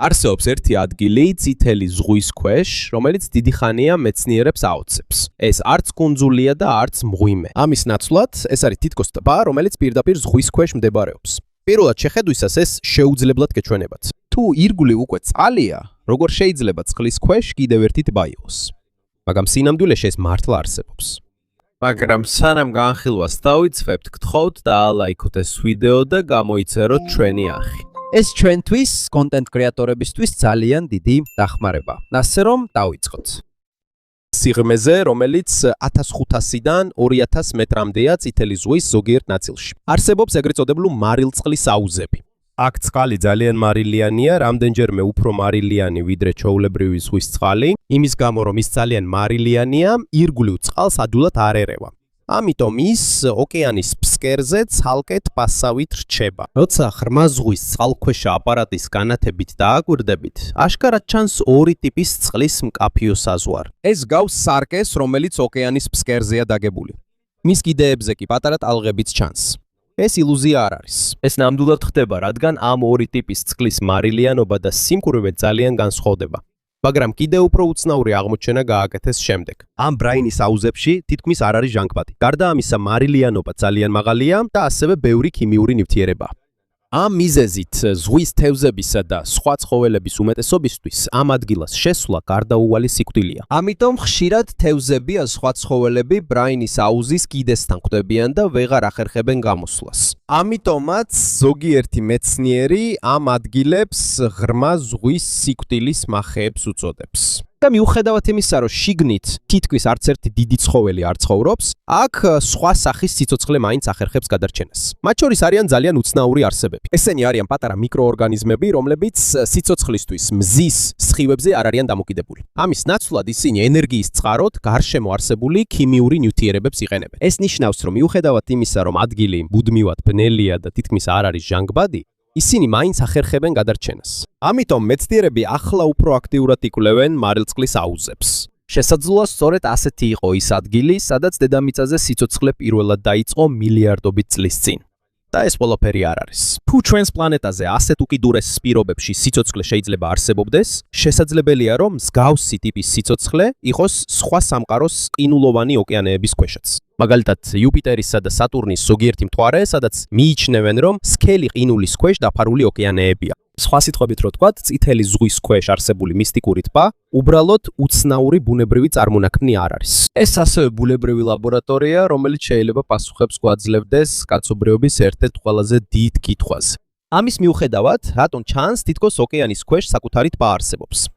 არსებობს ერთი ადგილი წითელი ზღვის ქვეშ, რომელიც დიდი ხანია მეცნიერებს აოცებს. ეს არც კუნძულია და არც მღვიმე. ამის ნაცვლად, ეს არის თითქოს ტბა, რომელიც პირდაპირ ზღვის ქვეშ მდებარეობს. პირველად შეხედვისას ეს შეუძლებლად გეჩვენებათ. თუ ირგვლივ უკვე წყალია, როგორ შეიძლება წყლის ქვეშ კიდევ ერთი ტბა იყოს? მაგრამ სინამდვილეში ეს მართლა არსებობს. მაგრამ სანამ განხილვას დავიწყებთ, გთხოვთ დაალაიქოთ ეს ვიდეო და გამოიწეროთ ჩვენი ახი. ეს ჩვენთვის, კონტენტ კრეატორებისთვის ძალიან დიდი დახმარება. ასე რომ, დავიწყოთ. სიღრმეზე, რომელიც 1500-დან 2000 მეტრამდეა წითელი ზღვის ზოგიერთ ნაწილში. არსებობს ეგრეთ წოდებული მარილწყლის აუზები. აქ წყალი ძალიან მარილიანია, რამდენჯერმე უფრო მარილიანი ვიდრე ჩვეულებრივი ზღვის წყალი, იმის გამო რომ ის ძალიან მარილიანია, ირგვლივ წყალს ადვილად არ ერევა. ამიტომ ის ოკეანის ფსკერზე ცალკე ტბასავით რჩება. როცა ღრმა ზღვის წყალქვეშა აპარატის განათებით დააკვირდებით, აშკარად ჩანს ორი ტიპის წყლის მკაფიო საზღვარი. ეს გავს სარკეს, რომელიც ოკეანის ფსკერზეა დაგებული. მის კიდეებზე კი პატარა ტალღებიც ჩანს. ეს ილუზია არ არის. ეს ნამდვილად ხდება, რადგან ამ ორი ტიპის წყლის მარილიანობა და სიმკვრივე ძალიან განსხვავდება. მაგრამ კიდევ უფრო უცნაური აღმოჩენა გააკეთეს შემდეგ. ამ ბრაინის აუზებში თითქმის არ არის ჟანგბადი. გარდა ამისა, მარილიანობა ძალიან მაღალია და ასევე ბევრი ქიმიური ნივთიერებაა. ამ მიზეზით ზღვის თევზებისა და სხვა ცხოველების უმეტესობისთვის ამ ადგილას შესვლა გარდაუვალი სიკვდილია. ამიტომ ხშირად თევზები და სხვა ცხოველები ბრაინის აუზის კიდესთან ხვდებიან და ვეღარ ახერხებენ გამოსვლას. ამიტომაც ზოგიერთი მეცნიერი ამ ადგილებს ღრმა ზღვის სიკვდილის მახეებს უწოდებს. და მიუხედავად იმისა, რომ შიგნით თითქმის არც ერთი დიდი ცხოველი არ ცხოვრობს, აქ სხვა სახის სიცოცხლე მაინც ახერხებს გადარჩენას. მათ შორის არიან ძალიან უცნაური არსებები. ესენი არიან პატარა მიკროორგანიზმები, რომლებიც სიცოცხლისთვის მზის სხივებზე არ არიან დამოკიდებული. ამის ნაცვლად ისინი ენერგიის წყაროდ გარშემო არსებული ქიმიური ნივთიერებებს იყენებენ. ეს ნიშნავს, რომ მიუხედავად იმისა, რომ ადგილი მუდმივად ბნელია და თითქმის არ არის ჟანგბადი, ისინი მაინც ახერხებენ გადარჩენას. ამიტომ მეცნიერები ახლა უფრო აქტიურად იკვლევენ მარილწყლის აუზებს. შესაძლოა სწორედ ასეთი იყო ის ადგილი, სადაც დედამიწაზე სიცოცხლე პირველად დაიწყო მილიარდობით წლის წინ. და ეს ყველაფერი არ არის. თუ ჩვენს პლანეტაზე ასეთ უკიდურეს პირობებში სიცოცხლე შეიძლება არსებობდეს, შესაძლებელია, რომ მსგავსი ტიპის სიცოცხლე იყოს სხვა სამყაროს ყინულოვანი ოკეანეების ქვეშაც. მაგალითად, იუპიტერისა და სატურნის ზოგიერთი მთვარე, სადაც მიიჩნევენ, რომ სქელი ყინულის ქვეშ დაფარული ოკეანეებია. სხვა სიტყვებით რო ვთქვათ, წითელი ზღვის ქვეშ არსებული მისტიკური ტბა უბრალოდ უცნაური ბუნებრივი წარმონაქმნი არ არის. ეს ასევე ბუნებრივი ლაბორატორია, რომელიც შეიძლება პასუხებს გვაძლევდეს კაცობრიობის ერთ-ერთ ყველაზე დიდ კითხვაზე. ამის მიუხედავად, რატომ ჩანს თითქოს ოკეანის ქვეშ საკუთარი ტბა არსებობს?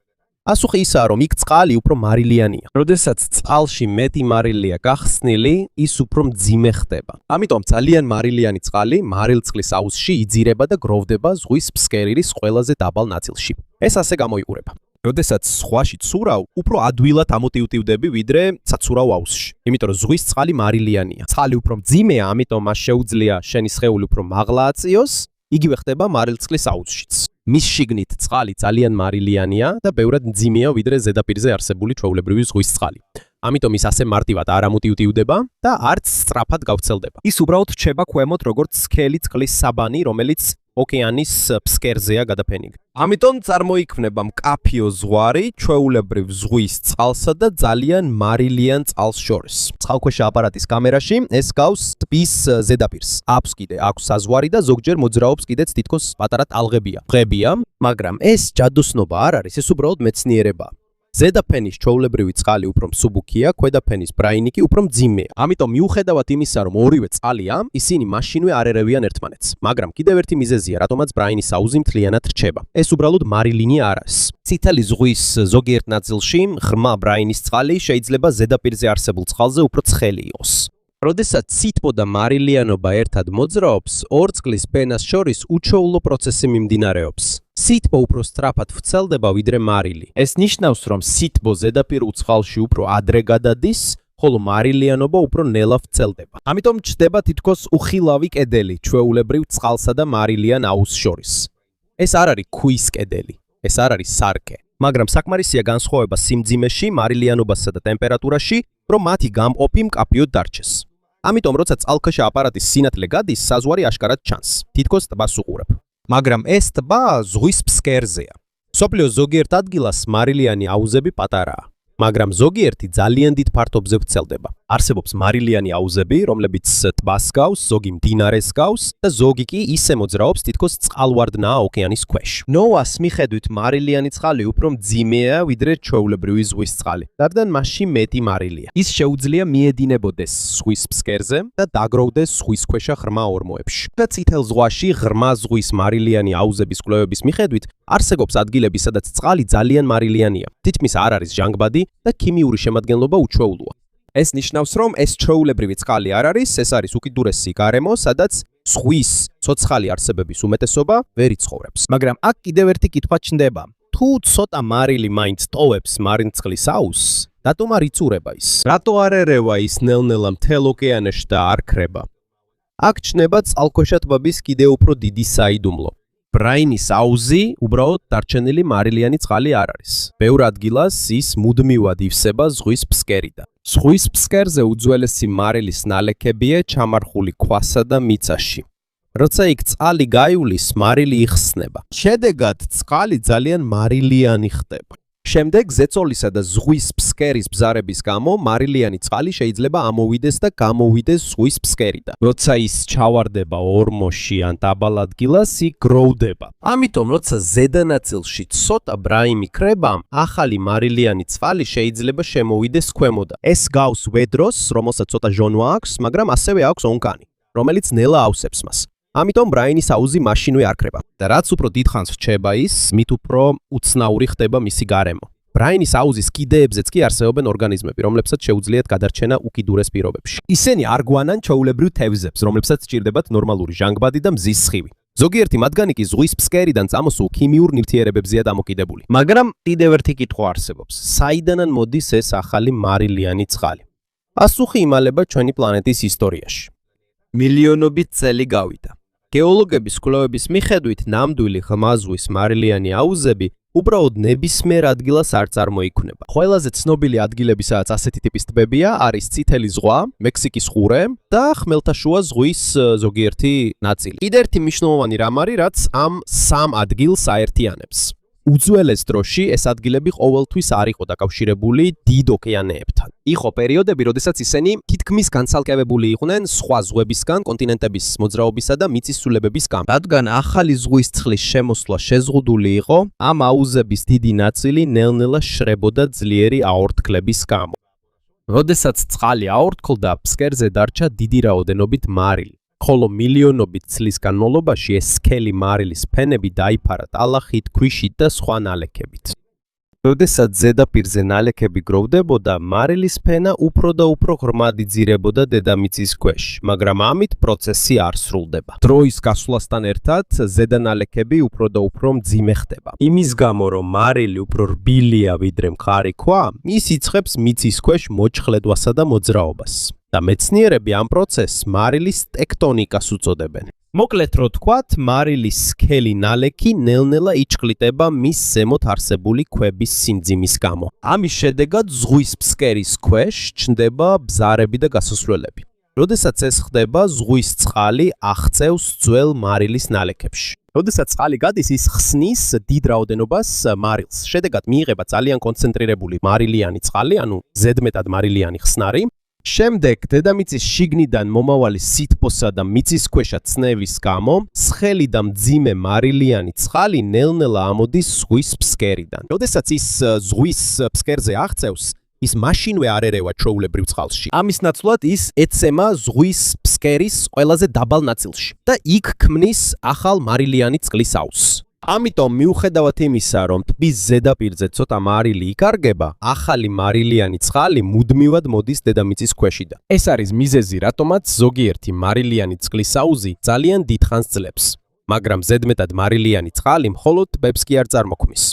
პასუხი ისაა, რომ იქ წყალი უფრო მარილიანია. როდესაც წყალში მეტი მარილია გახსნილი, ის უფრო მძიმე ხდება. ამიტომ ძალიან მარილიანი წყალი მარილწყლის აუზში იძირება და გროვდება ზღვის ფსკერირის ყველაზე დაბალ ნაწილში. ეს ასე გამოიყურება. როდესაც ზღვაში ცურავ, უფრო ადვილად ამოტივტივდები ვიდრე საცურავ აუზში. იმიტომ რომ ზღვის წყალი მარილიანია. წყალი უფრო მძიმეა, ამიტომ მას შეუძლია შენი სხეული უფრო მაღლა აწიოს. იგივე ხდება მარილწყლის აუზშიც. მის შიგნით წყალი ძალიან მარილიანია და ბევრად მძიმეა ვიდრე ზედაპირზე არსებული ჩვეულებრივი ზღვის წყალი. ამიტომ ის ასე მარტივად არ ამოტივტივდება და არც სწრაფად გავრცელდება. ის უბრალოდ რჩება ქვემოთ როგორც სქელი წყლის საბანი, რომელიც ოკეანის ფსკერზეა გადაფენილი. ამიტომ წარმოიქმნება მკაფიო ზღვარი ჩვეულებრივ ზღვის წყალსა და ძალიან მარილიან წყალს შორის. წყალქვეშა აპარატის კამერაში ეს გავს ტბის ზედაპირს. აქვს საზღვარი და ზოგჯერ მოძრაობს კიდეც თითქოს პატარა ტალღებია. დღებია, მაგრამ ეს ჯადოსნობა არ არის, ეს უბრალოდ მეცნიერებაა. ზედაფენის ჩვეულებრივი წყალი უფრო მსუბუქია, ქვედაფენის ბრაინი კი უფრო მძიმეა. ამიტომ მიუხედავად იმისა, რომ ორივე წყალია, ისინი მაშინვე არ ერევიან ერთმანეთს. მაგრამ კიდევ ერთი მიზეზია, რატომაც ბრაინის აუზი მთლიანად რჩება. ეს უბრალოდ მარილინია არ არის. წითელი ზღვის ზოგიერთ ნაწილში ღრმა ბრაინის წყალი შეიძლება ზედაპირზე არსებულ წყალზე უფრო ცხელი იყოს. როდესაც სითბო და მარილიანობა ერთად მოძრაობს, ორ წყლის ფენას შორის უჩვეულო პროცესი მიმდინარეობს. სითბო უფრო სწრაფად ვრცელდება ვიდრე მარილი. ეს ნიშნავს, რომ სითბო ზედაპირ უცხალში უფრო ადრე გადადის, ხოლო მარილიანობა უფრო ნელა ვრცელდება. ამიტომ ჩნდება თითქოს უხილავი კედელი ჩვეულებრივ წყალსა და მარილიან აუზს შორის. ეს არ არის ქვის კედელი, ეს არ არის სარკე. მაგრამ საკმარისია განსხვავება სიმძიმეში, მარილიანობასა და ტემპერატურაში, რომ მათი გამყოფი მკაფიოდ დარჩეს. ამიტომ როცა წყალქვეშა აპარატის სინათლე გადის, საზღვარი აშკარად ჩანს. თითქოს ტბას უყურებ. მაგრამ ეს ტბა ზღვის ფსკერზეა. სოფლიოს ზოგიერთ ადგილას მარილიანი აუზები პატარაა, მაგრამ ზოგიერთი ძალიან დიდ ფართობზე ვრცელდება. არსებობს მარილიანი აუზები, რომლებიც ტბას გავს, ზოგი მდინარეს გავს და ზოგი კი ისე მოძრაობს, თითქოს წყალვარდნაა ოკეანის ქვეშ. ნოას მიხედვით მარილიანი წყალი უფრო მძიმეა, ვიდრე ჩვეულებრივი ზღვის წყალი. რადგან მასში მეტი მარილია. ის შეუძლია მიედინებოდეს ზღვის ფსკერზე და დაგროვდეს ზღვისქვეშა ღრმა ორმოებში. და წითელ ზღვაში ღრმა ზღვის მარილიანი აუზების კვლევების მიხედვით არსებობს ადგილები, სადაც წყალი ძალიან მარილიანია. თითქმის არ არის ჟანგბადი და ქიმიური შემადგენლობა უჩვეულოა. ეს ნიშნავს, რომ ეს ჩვეულებრივი წყალი არ არის, ეს არის უკიდურესი გარემო, სადაც ზღვის ცოცხალი არსებების უმეტესობა ვერ იცხოვრებს. მაგრამ აქ კიდევ ერთი კითხვა ჩნდება. თუ ცოტა მარილი მაინც ტოვებს მარილწყლის აუზს, რატომ არ იწურება ის? რატო არ ერევა ის ნელ-ნელა მთელ ოკეანეში და არ ქრება? აქ ჩნდება წყალქვეშა ტბების კიდევ უფრო დიდი საიდუმლო. ბრაინის აუზი უბრალოდ დარჩენილი მარილიანი წყალი არ არის. ბევრ ადგილას ის მუდმივად ივსება ზღვის ფსკერიდან. ზღვის ფსკერზე უძველესი მარილის ნალექებია ჩამარხული ქვასა და მიწაში. როცა იქ წყალი გაივლის, მარილი იხსნება. შედეგად წყალი ძალიან მარილიანი ხდება. შემდეგ ზეწოლისა და ზღვის ფსკერის ბზარების გამო მარილიანი წყალი შეიძლება ამოვიდეს და გამოვიდეს ზღვის ფსკერიდან. როცა ის ჩავარდება ორმოში ან დაბალ ადგილას, იქ გროვდება. ამიტომ, როცა ზედა ნაწილში ცოტა ბრაიმი ქრება, ახალი მარილიანი წყალი შეიძლება შემოვიდეს ქვემოდან. ეს გავს ვედროს, რომელსაც ცოტა ჟონვა აქვს, მაგრამ ასევე აქვს ონკანი, რომელიც ნელა ავსებს მას. ამიტომ ბრაინის აუზი მაშინვე არ ქრება. და რაც უფრო დიდხანს რჩება ის, მით უფრო უცნაური ხდება მისი გარემო. ბრაინის აუზის კიდეებზეც კი არსებობენ ორგანიზმები, რომლებსაც შეუძლიათ გადარჩენა უკიდურეს პირობებში. ისინი არ გვანან ჩვეულებრივ თევზებს, რომლებსაც სჭირდებათ ნორმალური ჟანგბადი და მზის სხივი. ზოგიერთი მათგანი კი ზღვის ფსკერიდან წამოსულ ქიმიურ ნივთიერებებზეა დამოკიდებული. მაგრამ კიდევ ერთი კითხვა არსებობს. საიდანან მოდის ეს ახალი მარილიანი წყალი? პასუხი იმალება ჩვენი პლანეტის ისტორიაში. მილიონობით წელი გავიდა. გეოლოგების კვლევების მიხედვით ნამდვილი ღრმა ზღვის მარილიანი აუზები უბრალოდ ნებისმიერ ადგილას არ წარმოიქმნება. ყველაზე ცნობილი ადგილები, სადაც ასეთი ტიპის ტბებია, არის წითელი ზღვა, მექსიკის ყურე და ხმელთაშუა ზღვის ზოგიერთი ნაწილი. კიდევ ერთი მნიშვნელოვანი რამ არის, რაც ამ სამ ადგილს აერთიანებს. უძველეს დროში ეს ადგილები ყოველთვის არ იყო დაკავშირებული დიდ ოკეანეებთან. იყო პერიოდები, როდესაც ისინი თითქმის განცალკევებული იყვნენ სხვა ზღვებისგან, კონტინენტების მოძრაობისა და მიწისძვლებების გამო. რადგან ახალი ზღვის წყლის შემოსვლა შეზღუდული იყო, ამ აუზების დიდი ნაწილი ნელ-ნელა შრებოდა ძლიერი აორთქლების გამო. როდესაც წყალი აორთქლდა, ფსკერზე დარჩა დიდი რაოდენობით მარილი. ხოლო მილიონობით წლის განმავლობაში ეს სქელი მარილის ფენები დაიფარა ტალახით, ქვიშით და სხვა ნალექებით. როდესაც ზედაპირზე ნალექები გროვდებოდა, მარილის ფენა უფრო და უფრო ღრმად იძირებოდა დედამიწის ქვეშ, მაგრამ ამით პროცესი არ სრულდება. დროის გასვლასთან ერთად ზედა ნალექები უფრო და უფრო მძიმე ხდება. იმის გამო, რომ მარილი უფრო რბილია ვიდრე მყარი ქვა, ის იწყებს მიწის ქვეშ მოჩხლედვასა და მოძრაობას. და მეცნიერები ამ პროცესს მარილის ტექტონიკას უწოდებენ. მოკლედ რო თქვათ, მარილის სქელი ნალექი ნელ-ნელა იჭყლიტება მის ზემოთ არსებული ქვების სიმძიმის გამო. ამის შედეგად ზღვის ფსკერის ქვეშ ჩნდება ბზარები და გასასვლელები. როდესაც ეს ხდება, ზღვის წყალი აღწევს ძველ მარილის ნალექებში. როდესაც წყალი გადის, ის ხსნის დიდ რაოდენობას მარილს. შედეგად მიიღება ძალიან კონცენტრირებული მარილიანი წყალი, ანუ ზედმეტად მარილიანი ხსნარი. შემდეგ დედამიწის შიგნიდან მომავალი სითბოსა და მიწისქვეშა წნევის გამო სხელი და მძიმე მარილიანი წყალი ნელ-ნელა ამოდის ზღვის ფსკერიდან. როდესაც ის ზღვის ფსკერზე აღწევს, ის მაშინვე არ ერევა ჩვეულებრივ წყალში. ამის ნაცვლად ის ეცემა ზღვის ფსკერის ყველაზე დაბალ ნაწილში და იქ ქმნის ახალ მარილიანი წყლის აუზს. ამიტომ მიუხედავად იმისა, რომ ტბის ზედაპირზე ცოტა მარილი იკარგება, ახალი მარილიანი წყალი მუდმივად მოდის დედამიწის ქვეშიდან. ეს არის მიზეზი, რატომაც ზოგიერთი მარილიანი წყლის აუზი ძალიან დიდხანს ძლებს, მაგრამ ზედმეტად მარილიანი წყალი მხოლოდ ტბებს კი არ წარმოქმნის.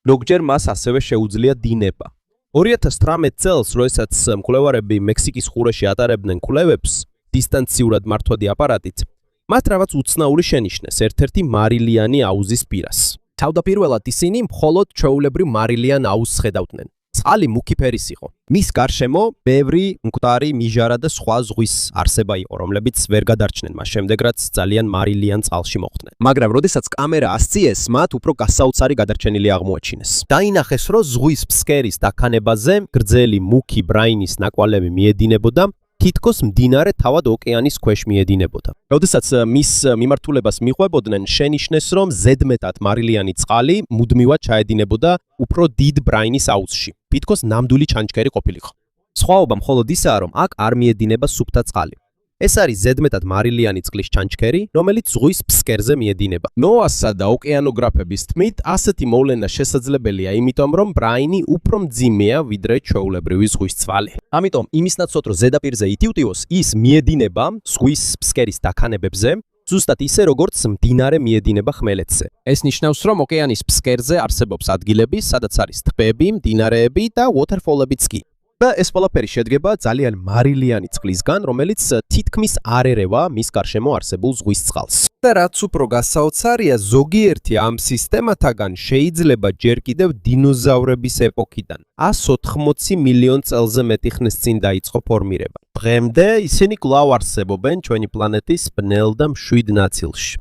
ზოგჯერ მას ასევე შეუძლია დინება. 2018 წელს, როდესაც მკვლევარები მექსიკის ყურეში ატარებდნენ კვლევებს დისტანციურად მართვადი აპარატით, მათ რაღაც უცნაური შენიშნეს ერთ-ერთი მარილიანი აუზის პირას. თავდაპირველად ისინი მხოლოდ ჩვეულებრივ მარილიან აუზს ხედავდნენ. წყალი მუქი ფერის იყო. მის გარშემო ბევრი მკვდარი, მიჟარა და სხვა ზღვის არსება იყო, რომლებიც ვერ გადარჩნენ მას შემდეგ, რაც ძალიან მარილიან წყალში მოხვდნენ. მაგრამ როდესაც კამერა ასწიეს, მათ უფრო გასაოცარი გადარჩენილი აღმოაჩინეს. დაინახეს, რომ ზღვის ფსკერის დაქანებაზე გრძელი მუქი ბრაინის ნაკვალევი მიედინებოდა, თითქოს მდინარე თავად ოკეანის ქვეშ მიედინებოდა. როდესაც მის მიმართულებას მიყვებოდნენ, შენიშნეს, რომ ზედმეტად მარილიანი წყალი მუდმივად ჩაედინებოდა უფრო დიდ ბრაინის აუზში. თითქოს ნამდვილი ჩანჩქერი ყოფილიყო. სხვაობა მხოლოდ ისაა, რომ აქ არ მიედინება სუფთა წყალი. ეს არის ზედმეტად მარილიანი წყლის ჩანჩქერი, რომელიც ზღვის ფსკერზე მიედინება. ნოასა და ოკეანოგრაფების თქმით, ასეთი მოვლენა შესაძლებელია, იმიტომ რომ ბრაინი უფრო მძიმეა, ვიდრე ჩვეულებრივი ზღვის ცვალი. ამიტომ იმისნაცოთ, რომ ზედაპირზე ითივტივოს, ის მიედინება ზღვის ფსკერის დაქანებებზე, ზუსტად ისე, როგორც მდინარე მიედინება ხმელეთზე. ეს ნიშნავს, რომ ოკეანის ფსკერზე არსებობს ადგილები, სადაც არის ტბები, მდინარეები და waterfall-ებიც კი. და ეს ყველაფერი შედგება ძალიან მარილიანი წყლისგან, რომელიც თითქმის არ ერევა მის გარშემო არსებულ ზღვის წყალს. და რაც უფრო გასაოცარია, ზოგიერთი ამ სისტემათაგან შეიძლება ჯერ კიდევ დინოზავრების ეპოქიდან 180 მილიონ წელზე მეტი ხნის წინ დაიწყო ფორმირება. დღემდე ისინი კვლავ არსებობენ ჩვენი პლანეტის ბნელ და მშვიდ ნაწილში.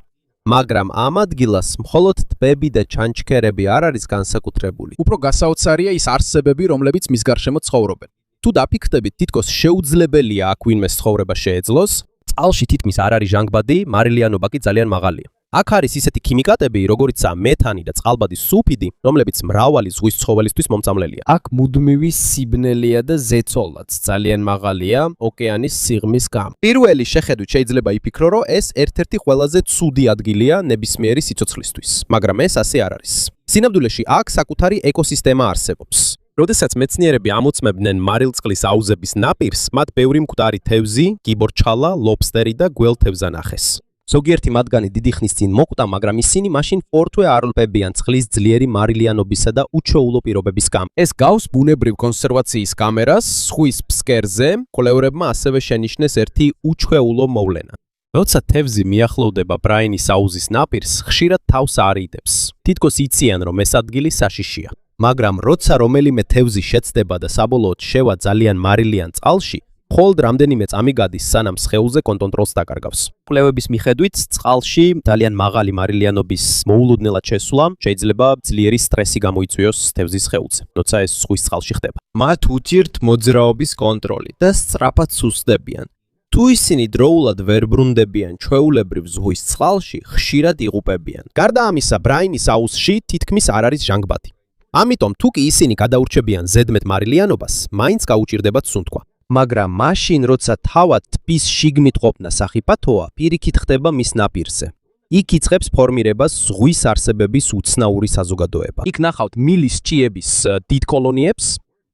მაგრამ ამ ადგილას მხოლოდ ტბები და ჩანჩქერები არ არის განსაკუთრებული. უფრო გასაოცარია ის არსებები, რომლებიც მის გარშემო ცხოვრობენ. თუ დაფიქრდებით, თითქოს შეუძლებელია აქ ვინმეს ცხოვრება შეეძლოს, წყალში თითქმის არ არის ჟანგბადი, მარილიანობა კი ძალიან მაღალია. აქ არის ისეთი ქიმიკატები, როგორიცაა მეთანი და წყალბადის სულფიდი, რომლებიც მრავალი ზღვის ცხოველისთვის მომწამლელია. აქ მუდმივი სიბნელია და ზეწოლაც ძალიან მაღალია ოკეანის სიღრმის გამო. პირველი შეხედვით შეიძლება იფიქრო, რომ ეს ერთ-ერთი ყველაზე ცუდი ადგილია ნებისმიერი სიცოცხლისთვის, მაგრამ ეს ასე არ არის. სინამდვილეში აქ საკუთარი ეკოსისტემა არსებობს. როდესაც მეცნიერები ამოწმებდნენ მარილწყლის აუზების ნაპირს, მათ ბევრი მკვდარი თევზი, კიბორჩალა, ლობსტერი და გველთევზა ნახეს. ზოგიერთი მათგანი დიდი ხნის წინ მოკვდა, მაგრამ ისინი მაშინ ორთვე არ ლპებიან წყლის ძლიერი მარილიანობისა და უჩვეულო პირობების გამო. ეს გავს ბუნებრივ კონსერვაციის კამერას ზღვის ფსკერზე, კვლევრებმა ასევე შენიშნეს ერთი უჩვეულო მოვლენა. როცა თევზი მიახლოვდება ბრაინის აუზის ნაპირს, ხშირად თავს არიდებს. თითქოს იციან, რომ ეს ადგილი საშიშია. მაგრამ როცა რომელიმე თევზი შეცდება და საბოლოოდ შევა ძალიან მარილიან წყალში, მხოლოდ რამდენიმე წამი გადის, სანამ სხეულზე კონტროლს დაკარგავს. კვლევების მიხედვით, წყალში ძალიან მაღალი მარილიანობის მოულოდნელად შესვლა შეიძლება ძლიერი სტრესი გამოიწვიოს თევზის სხეულზე, როცა ეს ზღვის წყალში ხდება. მათ უთირთ მოძრაობის კონტროლი და სწრაფად სუსტდებიან. თუ ისინი დროულად ვერ ბრუნდებიან ჩვეულებრივ ზღვის წყალში, ხშირად იღუპებიან. გარდა ამისა, ბრაინის აუზში თითქმის არ არის ჟანგბადი. ამიტომ თუ კი ისინი გადაურჩებიან ზედმეტ მარილიანობას, მაინც გაუჭირდებათ სუნთქვა. მაგრამ მაშინ, როცა თავად ტბის შიგნით ყოფნა სახიფათოა, პირიქით ხდება მის ნაპირზე. იქ იწყებს ფორმირებას ზღვის არსებების უცნაური საზოგადოება. იქ ნახავთ მილის ჭიების დიდ კოლონიებს,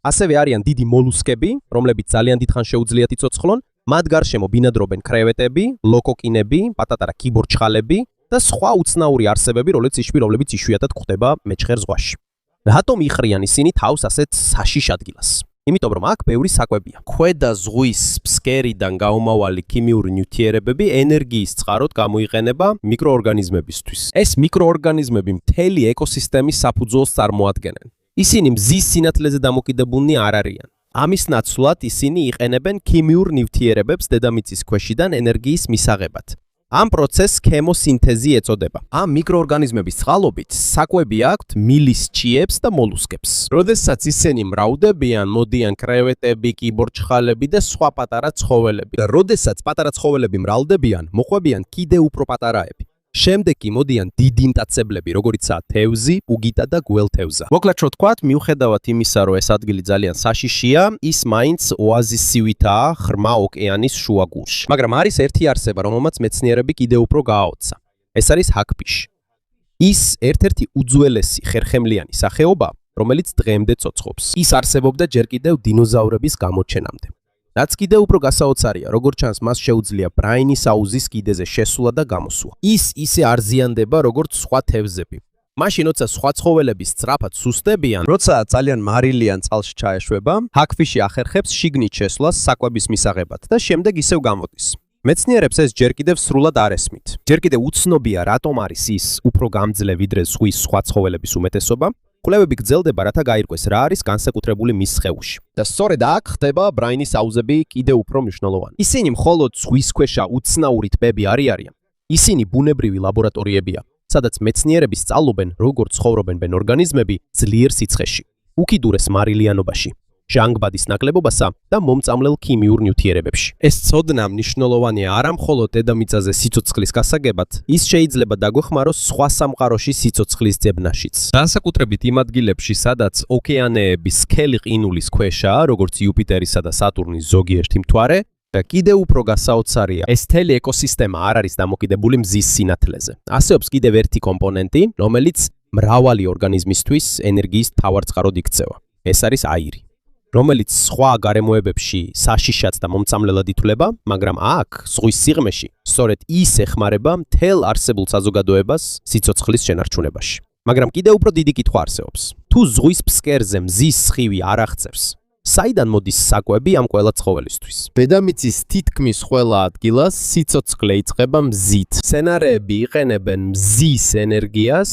ასევე არიან დიდი მოლუსკები, რომლებიც ძალიან დიდხანს შეუძლიათ იცოცხლონ, მათ გარშემო ბინადრობენ კრევეტები, ლოკოკინები, პატატარა კიბორჩხალები და სხვა უცნაური არსებები, რომლებიც იშვიათად გვხვდება მეჩხერ ზღვაში. რატომ იხრიან ისინი თავს ასეთ საშიშ ადგილას? იმიტომ რომ აქ ბევრი საკვებია. ქვედა ზღვის ფსკერიდან გაუმავალი ქიმიური ნივთიერებები ენერგიის წყაროდ გამოიყენება მიკროორგანიზმებისთვის. ეს მიკროორგანიზმები მთელი ეკოსისტემის საფუძველს წარმოადგენენ. ისინი მზის სინათლეზე დამოკიდებულნი არ არიან. ამის ნაცვლად ისინი იყენებენ ქიმიურ ნივთიერებებს დედამიწის ქვეშიდან ენერგიის მისაღებად. ამ პროცესს ქემოსინთეზი ეწოდება. ამ მიკროორგანიზმების წყალობით საკვები აქვთ მილის ჭიებს და მოლუსკებს. როდესაც ისინი მრავლდებიან, მოდიან კრევეტები, კიბორჩხალები და სხვა პატარა ცხოველები. და როდესაც პატარა ცხოველები მრავლდებიან, მოყვებიან კიდევ უფრო პატარაები. შემდეგ კი მოდიან დიდი მტაცებლები, როგორიცაა თევზი, პუგიტა და გველთევზა. მოკლედ რო თქვათ, მიუხედავად იმისა, რომ ეს ადგილი ძალიან საშიშია, ის მაინც ოაზისივითაა ღრმა ოკეანის შუაგულში. მაგრამ არის ერთი არსება, რომელმაც მეცნიერები კიდევ უფრო გააოცა. ეს არის ჰაგფიში. ის ერთ-ერთი უძველესი ხერხემლიანი სახეობა, რომელიც დღემდე ცოცხობს. ის არსებობდა ჯერ კიდევ დინოზავრების გამოჩენამდე. რაც კიდევ უფრო გასაოცარია, როგორც ჩანს, მას შეუძლია ბრაინის აუზის კიდეზე შესვლა და გამოსვლა. ის ისე არ ზიანდება, როგორც სხვა თევზები. მაშინ, როცა სხვა ცხოველები სწრაფად სუსტდებიან, როცა ძალიან მარილიან წყალში ჩაეშვება, ჰაგფიში ახერხებს შიგნით შესვლას საკვების მისაღებად და შემდეგ ისევ გამოდის. მეცნიერებს ეს ჯერ კიდევ სრულად არ ესმით. ჯერ კიდევ უცნობია, რატომ არის ის უფრო გამძლე ვიდრე ზღვის სხვა ცხოველების უმეტესობა. კვლევები გრძელდება, რათა გაირკვეს რა არის განსაკუთრებული მის სხეულში. და სწორედ აქ ხდება ბრაინის აუზები კიდევ უფრო მნიშვნელოვანი. ისინი მხოლოდ ზღვისქვეშა უცნაური ტბები არ არიან. ისინი ბუნებრივი ლაბორატორიებია, სადაც მეცნიერები სწავლობენ, როგორ ცხოვრობენ ორგანიზმები ძლიერ სიცხეში, უკიდურეს მარილიანობაში, ჟანგბადის ნაკლებობასა და მომწამლელ ქიმიურ ნივთიერებებში. ეს ცოდნა მნიშვნელოვანია არა მხოლოდ დედამიწაზე სიცოცხლის გასაგებად, ის შეიძლება დაგვეხმაროს სხვა სამყაროში სიცოცხლის ძებნაშიც. განსაკუთრებით იმ ადგილებში, სადაც ოკეანეები სქელი ყინულის ქვეშაა, როგორც იუპიტერისა და სატურნის ზოგიერთი მთვარე, და კიდევ უფრო გასაოცარია, ეს მთელი ეკოსისტემა არ არის დამოკიდებული მზის სინათლეზე. არსებობს კიდევ ერთი კომპონენტი, რომელიც მრავალი ორგანიზმისთვის ენერგიის მთავარწყაროდ იქცევა. ეს არის აირი, რომელიც სხვა გარემოებებში საშიშად და მომწამლელად ითვლება, მაგრამ აქ, ზღვის სიღრმეში, სწორედ ის ეხმარება მთელ არსებულ საზოგადოებას სიცოცხლის შენარჩუნებაში. მაგრამ კიდევ უფრო დიდი კითხვა არსებობს. თუ ზღვის ფსკერზე მზის სხივი არ აღწევს, საიდან მოდის საკვები ამ ყველა ცხოველისთვის? დედამიწის თითქმის ყველა ადგილას სიცოცხლე იწყება მზით. მცენარეები იყენებენ მზის ენერგიას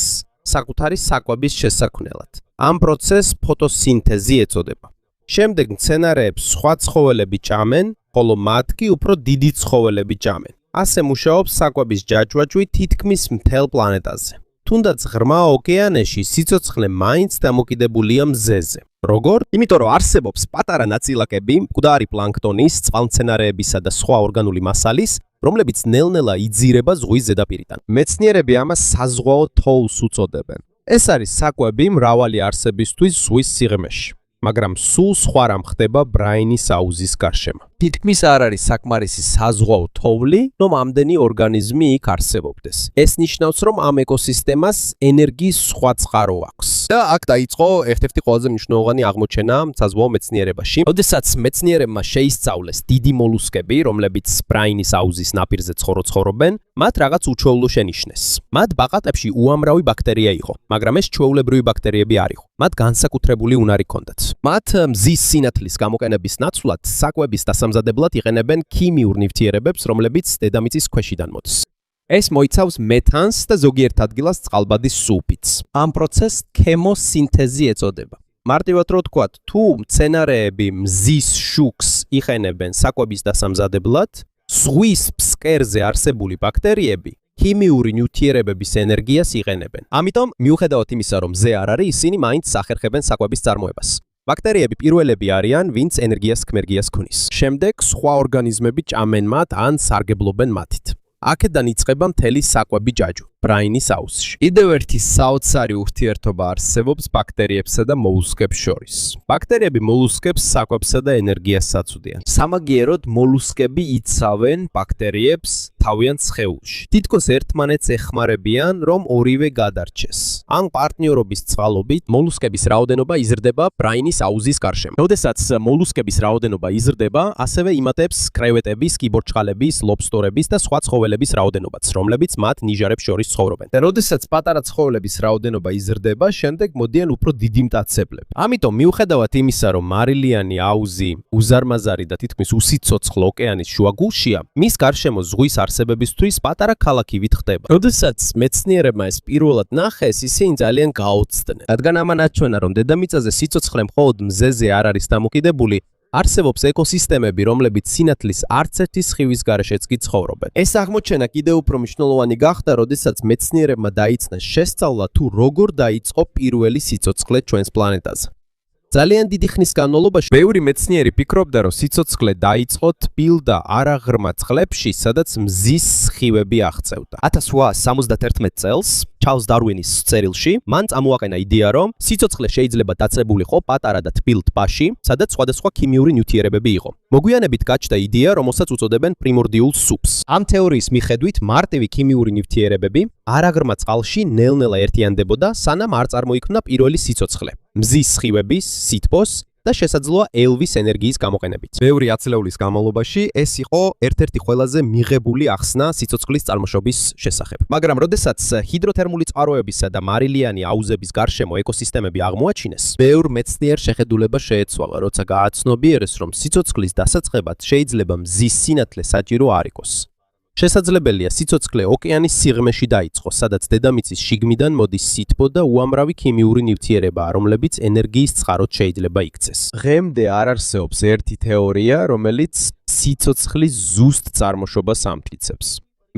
საკუთარი საკვების შესაქმნელად. ამ პროცესს ფოტოსინთეზი ეწოდება. შემდეგ მცენარეებს სხვა ცხოველები ჭამენ, ხოლო მათ კი უფრო დიდი ცხოველები ჭამენ. ასე მუშაობს საკვების ჯაჭვაჭვი თითქმის მთელ პლანეტაზე. თუნდაც ღრმა ოკეანეში სიცოცხლე მაინც დამოკიდებულია მზეზე. როგორ? იმიტომ რომ არსებობს პატარა ნაწილაკები, მკვდარი პლანქტონის, წყალმცენარეებისა და სხვა ორგანული მასალის, რომლებიც ნელ-ნელა იძირება ზღვის ზედაპირიდან. მეცნიერები ამას საზღვაო თოვლს უწოდებენ. ეს არის საკვები მრავალი არსებისთვის ზღვის სიღრმეში. მაგრამ სულ სხვა რამ ხდება ბრაინის აუზის გარშემო. თითქმის არ არის საკმარისი საზღვაო თოვლი, რომ ამდენი ორგანიზმი იქ არსებობდეს. ეს ნიშნავს, რომ ამ ეკოსისტემას ენერგიის სხვა წყარო აქვს. და აქ დაიწყო ერთ-ერთი ყველაზე მნიშვნელოვანი აღმოჩენა საზღვაო მეცნიერებაში. როდესაც მეცნიერებმა შეისწავლეს დიდი მოლუსკები, რომლებიც ბრაინის აუზის ნაპირზე ცხოვრობენ, მათ რაღაც უჩვეულო შენიშნეს. მათ ბაყაყებში უამრავი ბაქტერია იყო, მაგრამ ეს ჩვეულებრივი ბაქტერიები არ იყო. მათ განსაკუთრებული უნარი ჰქონდათ. მათ მზის სინათლის გამოყენების ნაცვლად საკვების დასამზადებლად იყენებენ ქიმიურ ნივთიერებებს, რომლებიც დედამიწის ქვეშიდან მოდის. ეს მოიცავს მეთანს და ზოგიერთ ადგილას წყალბადის სულფიდს. ამ პროცესს ქემოსინთეზი ეწოდება. მარტივად რო ვთქვათ, თუ მცენარეები მზის შუქს იყენებენ საკვების დასამზადებლად, ზღვის ფსკერზე არსებული ბაქტერიები ქიმიური ნივთიერებების ენერგიას იყენებენ. ამიტომ, მიუხედავად იმისა, რომ მზე არ არის, ისინი მაინც ახერხებენ საკვების წარმოებას. ბაქტერიები პირველები არიან, ვინც ენერგიას ქმერგიას ქმნის. შემდეგ სხვა ორგანიზმები ჭამენ მათ ან სარგებლობენ მათით. აქედან იწყება მთელი საკვები ჯაჭვი ბრაინის აუზში. კიდევ ერთი საოცარი ურთიერთობა არსებობს ბაქტერიებსა და მოლუსკებს შორის. ბაქტერიები მოლუსკებს საკვებსა და ენერგიას აწვდიან. სამაგიეროდ მოლუსკები იცავენ ბაქტერიებს თავიანთ სხეულში. თითქოს ერთმანეთს ეხმარებიან, რომ ორივე გადარჩეს. ამ პარტნიორობის წყალობით მოლუსკების რაოდენობა იზრდება ბრაინის აუზის გარშემო. როდესაც მოლუსკების რაოდენობა იზრდება, ასევე იმატებს კრევეტების, კიბორჩხალების, ლობსტორების და სხვა ცხოველების რაოდენობაც, რომლებიც მათ ნიჟარებს შორის ცხოვრობენ. და როდესაც პატარა ცხოველების რაოდენობა იზრდება, შემდეგ მოდიან უფრო დიდი მტაცებლები. ამიტომ მიუხედავად იმისა, რომ მარილიანი აუზი უზარმაზარი და თითქმის უსიცოცხლო ოკეანის შუაგულშია, მის გარშემო ზღვის არსებებისთვის პატარა ქალაქივით ხდება. როდესაც მეცნიერებმა ეს პირველად ნახეს, ისინი ძალიან გაოცდნენ. რადგან ამან აჩვენა, რომ დედამიწაზე სიცოცხლე მხოლოდ მზეზე არ არის დამოკიდებული, არსებობს ეკოსისტემები, რომლებიც სინათლის არც ერთი სხივის გარეშეც კი ცხოვრობენ. ეს აღმოჩენა კიდევ უფრო მნიშვნელოვანი გახდა, როდესაც მეცნიერებმა დაიწნეს შესწავლა, თუ როგორ დაიწყო პირველი სიცოცხლე ჩვენს პლანეტაზე. ძალიან დიდი ხნის განმავლობაში ბევრი მეცნიერი ფიქრობდა, რომ სიცოცხლე დაიწყო თბილ და არაღრმა წყლებში, სადაც მზის სხივები აღწევდა. 1871 წელს ჩარლზ დარვინის წერილში მან წამოაყენა იდეა, რომ სიცოცხლე შეიძლება დაწებულიყო პატარა და თბილ ტბაში, სადაც სხვადასხვა ქიმიური ნივთიერებები იყო. მოგვიანებით გაჩნდა იდეა, რომელსაც უწოდებენ პრიმორდიულ სუპს. ამ თეორიის მიხედვით მარტივი ქიმიური ნივთიერებები არაღრმა წყალში ნელ-ნელა ერთიანდებოდა, სანამ არ წარმოიქმნა პირველი სიცოცხლე. მზის სხივების, სითბოს და შესაძლოა ელვის ენერგიის გამოყენებით. ბევრი ათწლეულის განმავლობაში ეს იყო ერთ-ერთი ყველაზე მიღებული ახსნა სიცოცხლის წარმოშობის შესახებ. მაგრამ როდესაც ჰიდროთერმული წყაროებისა და მარილიანი აუზების გარშემო ეკოსისტემები აღმოაჩინეს, ბევრ მეცნიერ შეხედულება შეეცვალა, როცა გააცნობიერეს, რომ სიცოცხლის დასაწყებად შეიძლება მზის სინათლე საჭირო არ იყოს. შესაძლებელია სიცოცხლე ოკეანის სიღრმეში დაიწყოს, სადაც დედამიწის შიგმიდან მოდის სითბო და უამრავი ქიმიური ნივთიერებაა, რომლებიც ენერგიის წყაროდ შეიძლება იქცეს. დღემდე არ არსებობს ერთი თეორია, რომელიც სიცოცხლის ზუსტ წარმოშობას ამტკიცებს.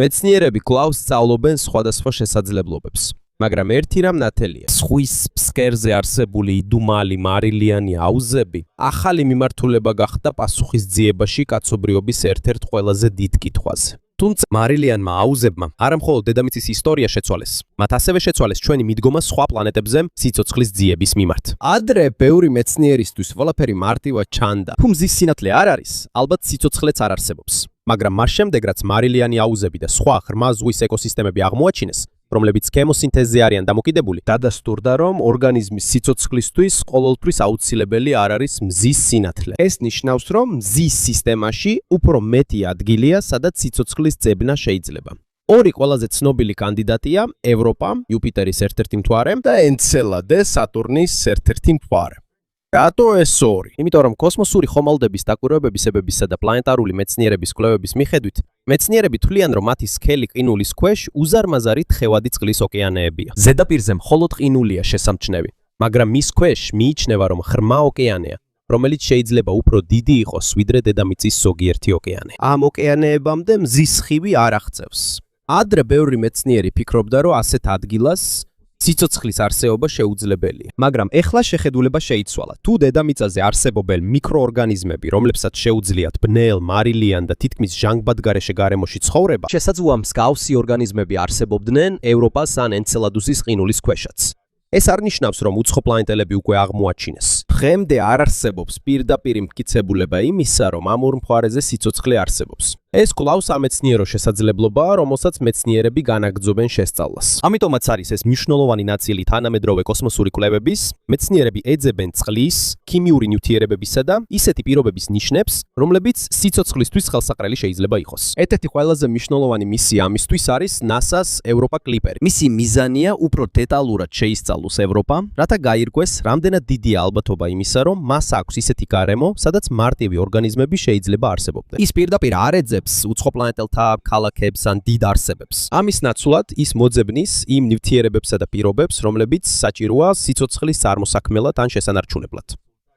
მეცნიერები კვლავ სწავლობენ სხვადასხვა შესაძლებლობებს, მაგრამ ერთი რამ ნათელია. ზღვის ფსკერზე არსებული იდუმალი მარილიანი აუზები ახალი მიმართულება გახდა პასუხისძიებაში კაცობრიობის ერთ-ერთ ყველაზე დიდ კითხვაზე. თუმცა მარილიანმა აუზებმა არა მხოლოდ დედამიწის ისტორია შეცვალეს, მათ ასევე შეცვალეს ჩვენი მიდგომა სხვა პლანეტებზე სიცოცხლის ძიების მიმართ. ადრე ბევრი მეცნიერისთვის ყველაფერი მარტივად ჩანდა. თუ მზის სინათლე არ არის, ალბათ სიცოცხლეც არ არსებობს. მაგრამ მას შემდეგ, რაც მარილიანი აუზები და სხვა ღრმა ზღვის ეკოსისტემები აღმოაჩინეს, რომლებიც ქემოსინთეზზე არიან დამოკიდებული, დადასტურდა, რომ ორგანიზმის სიცოცხლისთვის ყოველთვის აუცილებელი არ არის მზის სინათლე. ეს ნიშნავს, რომ მზის სისტემაში უფრო მეტი ადგილია, სადაც სიცოცხლის ძებნა შეიძლება. ორი ყველაზე ცნობილი კანდიდატია ევროპა, იუპიტერის ერთ-ერთი მთვარე და ენცელადე, სატურნის ერთ-ერთი მთვარე. რატო ეს ორი? იმიტომ რომ კოსმოსური ხომალდების დაკვირვებებისა და პლანეტარული მეცნიერების კვლევების მიხედვით, მეცნიერები თვლიან, რომ მათი სქელი ყინულის ქვეშ უზარმაზარი თხევადი წყლის ოკეანეებია. ზედაპირზე მხოლოდ ყინულია შესამჩნევი, მაგრამ მის ქვეშ მიიჩნევა, რომ ღრმა ოკეანეა, რომელიც შეიძლება უფრო დიდი იყოს, ვიდრე დედამიწის ზოგიერთი ოკეანე. ამ ოკეანეებამდე მზის სხივი არ აღწევს. ადრე ბევრი მეცნიერი ფიქრობდა, რომ ასეთ ადგილას სიცოცხლის არსებობა შეუძლებელია, მაგრამ ეხლა შეხედულება შეიცვალა. თუ დედამიწაზე არსებობენ მიკროორგანიზმები, რომლებსაც შეუძლიათ ბნელ, მარილიან და თითქმის ჟანგბადგარეშე გარემოში ცხოვრება, შესაძლოა მსგავსი ორგანიზმები არსებობდნენ ევროპას ან ენცელადუსის ყინულის ქვეშაც. ეს არ ნიშნავს, რომ უცხო პლანეტელები უკვე აღმოაჩინეს. დღემდე არ არსებობს პირდაპირი მტკიცებულება იმისა, რომ ამ ორ მთვარეზე სიცოცხლე არსებობს. ეს კვლავ სამეცნიერო შესაძლებლობაა, რომელსაც მეცნიერები განაგრძობენ შესწავლას. ამიტომაც არის ეს მნიშვნელოვანი ნაწილი თანამედროვე კოსმოსური კვლევების, მეცნიერები ეძებენ წყლის, ქიმიური ნივთიერებებისა და ისეთი პირობების ნიშნებს, რომლებიც სიცოცხლისთვის ხელსაყრელი შეიძლება იყოს. ერთ-ერთი ყველაზე მნიშვნელოვანი მისია ამისთვის არის NASA-ს ევროპა კლიპერი. მისი მიზანია უფრო დეტალურად შეისწავლოს ევროპა, რათა გაირკვეს, რამდენად დიდია ალბათობა იმისა, რომ მას აქვს ისეთი გარემო, სადაც მარტივი ორგანიზმები შეიძლება არსებობდნენ. ის პირდაპირ არ ეძებს უცხო პლანეტელთა ქალაქებს ან დიდ არსებებს. ამის ნაცვლად ის მოძებნის იმ ნივთიერებებსა და პირობებს, რომლებიც საჭიროა სიცოცხლის წარმოსაქმელად ან შესანარჩუნებლად.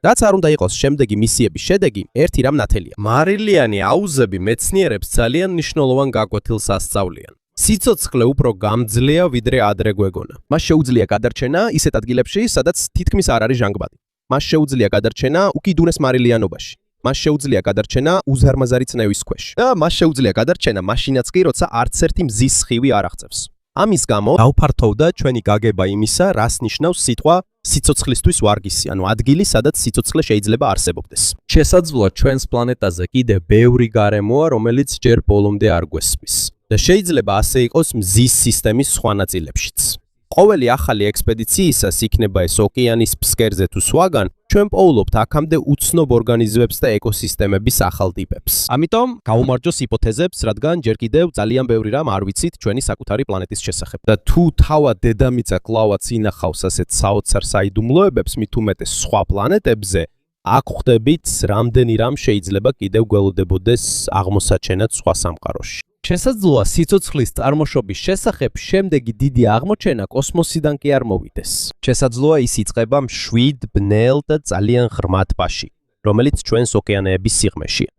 რაც არ უნდა იყოს შემდეგი მისიების შედეგი, ერთი რამ ნათელია. მარილიანი აუზები მეცნიერებს ძალიან მნიშვნელოვან გაკვეთილს ასწავლიან. სიცოცხლე უფრო გამძლეა, ვიდრე ადრე გვეგონა. მას შეუძლია გადარჩენა ისეთ ადგილებში, სადაც თითქმის არ არის ჟანგბადი. მას შეუძლია გადარჩენა უკიდურეს მარილიანობაში. მას შეუძლია გადარჩენა უზარმაზარი წნევის ქვეშ. და მას შეუძლია გადარჩენა მაშინაც კი, როცა არც ერთი მზის სხივი არ აღწევს. ამის გამო დავფართოვდა ჩვენი გაგება იმისა, რას ნიშნავს სიტყვა სიცოცხლისთვის ვარგისი, ანუ ადგილი, სადაც სიცოცხლე შეიძლება არსებობდეს. შესაძლოა ჩვენს პლანეტაზე კიდევ ბევრი გარემოა, რომელიც ჯერ ბოლომდე არ გვესმის. და შეიძლება ასე იყოს მზის სისტემის სხვა ნაწილებშიც. ყოველი ახალი ექსპედიციისას, იქნება ეს ოკეანის ფსკერზე თუ სხვაგან, ჩვენ პოულობთ აქამდე უცნობ ორგანიზმებს და ეკოსისტემების ახალ ტიპებს. ამიტომ გავუმარჯოს ჰიპოთეზებს, რადგან ჯერ კიდევ ძალიან ბევრი რამ არ ვიცით ჩვენი საკუთარი პლანეტის შესახებ. და თუ თავად დედამიწა კვლავაც ინახავს ასეთ საოცარ საიდუმლოებებს, მით უმეტეს სხვა პლანეტებზე, აქ ხვდებით, რამდენი რამ შეიძლება კიდევ გველოდებოდეს აღმოსაჩენად სხვა სამყაროში. შესაძლოა სიცოცხლის წარმოშობის შესახებ შემდეგი დიდი აღმოჩენა კოსმოსიდან კი არ მოვიდეს. შესაძლოა ის იწყება მშვიდ, ბნელ და ძალიან ღრმა ტბაში, რომელიც ჩვენს ოკეანეების სიღრმეშია.